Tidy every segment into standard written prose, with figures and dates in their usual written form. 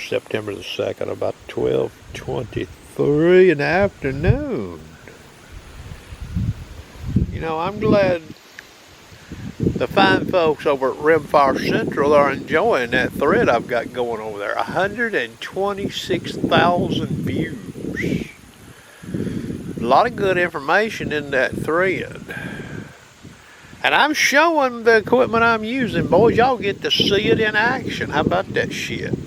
September the 2nd, about 12:23 in the afternoon. You know, I'm glad the fine folks over at Rimfire Central are enjoying that thread I've got going over there. 126,000 views. A lot of good information in that thread. And I'm showing the equipment I'm using, boys. Y'all get to see it in action. How about that shit?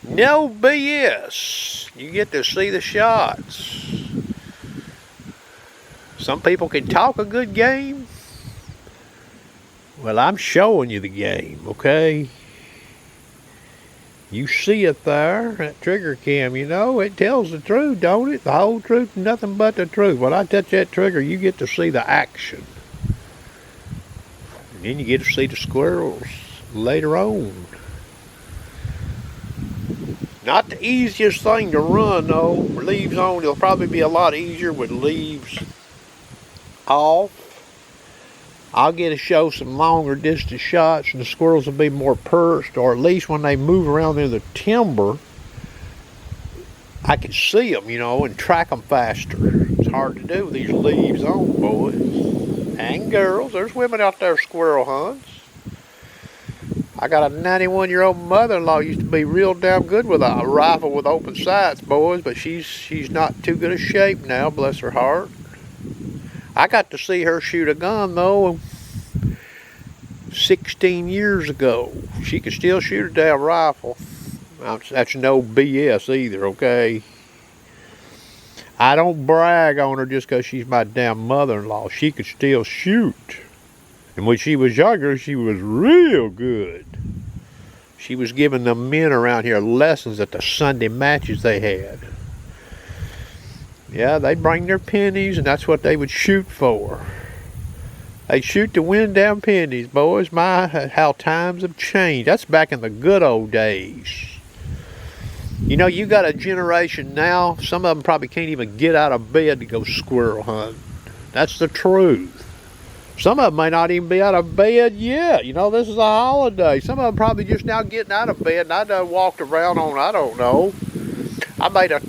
No BS. You get to see the shots. Some people can talk a good game. Well, I'm showing you the game, okay? You see it there, that trigger cam, you know, it tells the truth, don't it? The whole truth, nothing but the truth. When I touch that trigger, you get to see the action. And then you get to see the squirrels later on. Not the easiest thing to run, though. Leaves on, it'll probably be a lot easier with leaves off. I'll get to show some longer distance shots, and the squirrels will be more perched, or at least when they move around in the timber, I can see them, you know, and track them faster. It's hard to do with these leaves on, boys and girls. There's women out there squirrel hunts. I got a 91-year-old mother-in-law used to be real damn good with a rifle with open sights, boys, but she's not too good a shape now, bless her heart. I got to see her shoot a gun, though, 16 years ago. She could still shoot a damn rifle. That's no BS either, okay? I don't brag on her just because she's my damn mother-in-law. She could still shoot. And when she was younger, she was real good. She was giving the men around here lessons at the Sunday matches they had. Yeah, they'd bring their pennies, and that's what they would shoot for. They'd shoot to win damn pennies, boys. My, how times have changed. That's back in the good old days. You know, you got a generation now, some of them probably can't even get out of bed to go squirrel hunting. That's the truth. Some of them may not even be out of bed yet. You know, this is a holiday. Some of them probably just now getting out of bed, and I done walked around on, I don't know. I made a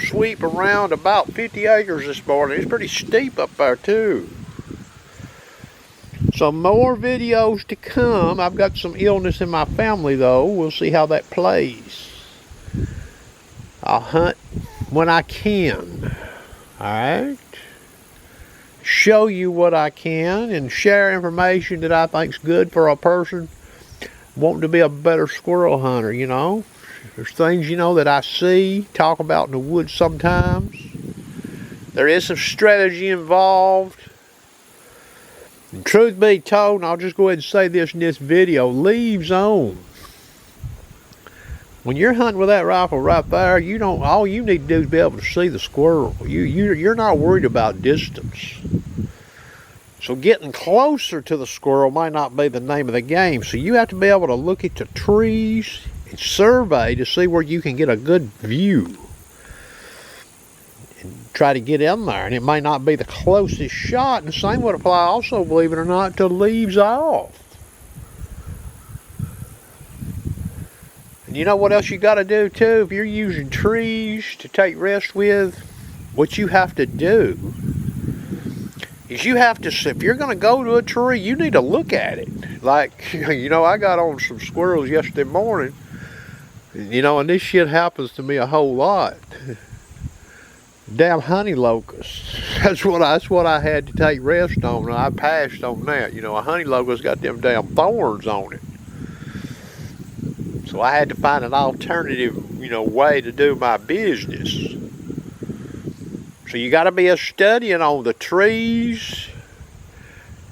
sweep around about 50 acres this morning. It's pretty steep up there too. Some more videos to come. I've got some illness in my family though. We'll see how that plays. I'll hunt when I can. Alright? Show you what I can and share information that I think's good for a person wanting to be a better squirrel hunter, you know. There's things, you know, that I see, talk about in the woods sometimes. There is some strategy involved. And truth be told, and I'll just go ahead and say this in this video, leaves on. When you're hunting with that rifle right there, you don't. All you need to do is be able to see the squirrel. You're not worried about distance. So getting closer to the squirrel might not be the name of the game. So you have to be able to look at the trees and survey to see where you can get a good view and try to get in there. And it may not be the closest shot, and the same would apply also, believe it or not, to leaves off. And you know what else you got to do too? If you're using trees to take rest with, what you have to do is you have to, if you're going to go to a tree, you need to look at it. Like, you know, I got on some squirrels yesterday morning. You know, and this shit happens to me a whole lot. Damn honey locusts. That's what I had to take rest on. I passed on that. You know, a honey locust got them damn thorns on it. So I had to find an alternative, you know, way to do my business. So you got to be studying on the trees.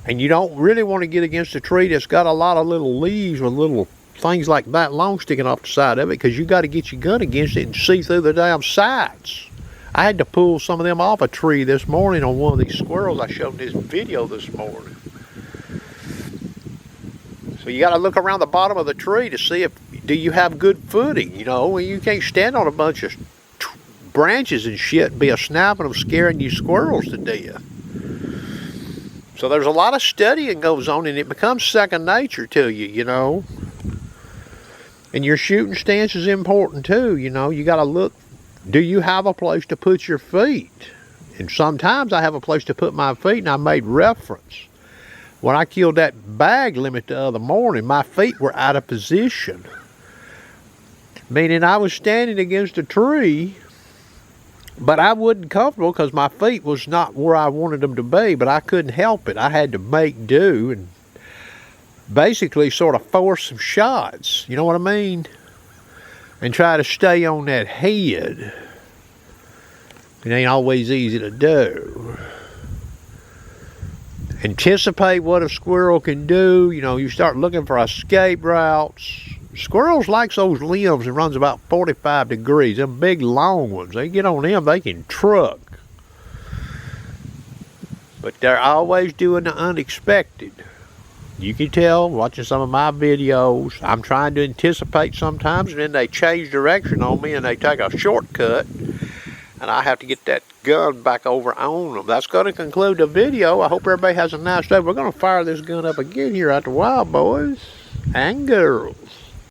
And you don't really want to get against a tree that's got a lot of little leaves with little things like that long sticking off the side of it, because you got to get your gun against it and see through the damn sights. I had to pull some of them off a tree this morning on one of these squirrels I showed in this video this morning. So you got to look around the bottom of the tree to see do you have good footing, you know. You can't stand on a bunch of branches and shit and be a snapping them, scaring you squirrels to death. So there's a lot of studying goes on, and it becomes second nature to you, you know. And your shooting stance is important too. You know, you got to look, do you have a place to put your feet? And sometimes I have a place to put my feet, and I made reference. When I killed that bag limit the other morning, my feet were out of position. Meaning I was standing against a tree, but I wasn't comfortable because my feet was not where I wanted them to be, but I couldn't help it. I had to make do and basically sort of force some shots, you know what I mean? And try to stay on that head. It ain't always easy to do. Anticipate what a squirrel can do. You know, you start looking for escape routes. Squirrels likes those limbs and runs about 45 degrees. Them big long ones, they get on them, they can truck. But they're always doing the unexpected. You can tell watching some of my videos, I'm trying to anticipate sometimes, and then they change direction on me and they take a shortcut, and I have to get that gun back over on them. That's going to conclude the video. I hope everybody has a nice day. We're going to fire this gun up again here at the Wild Boys and Girls.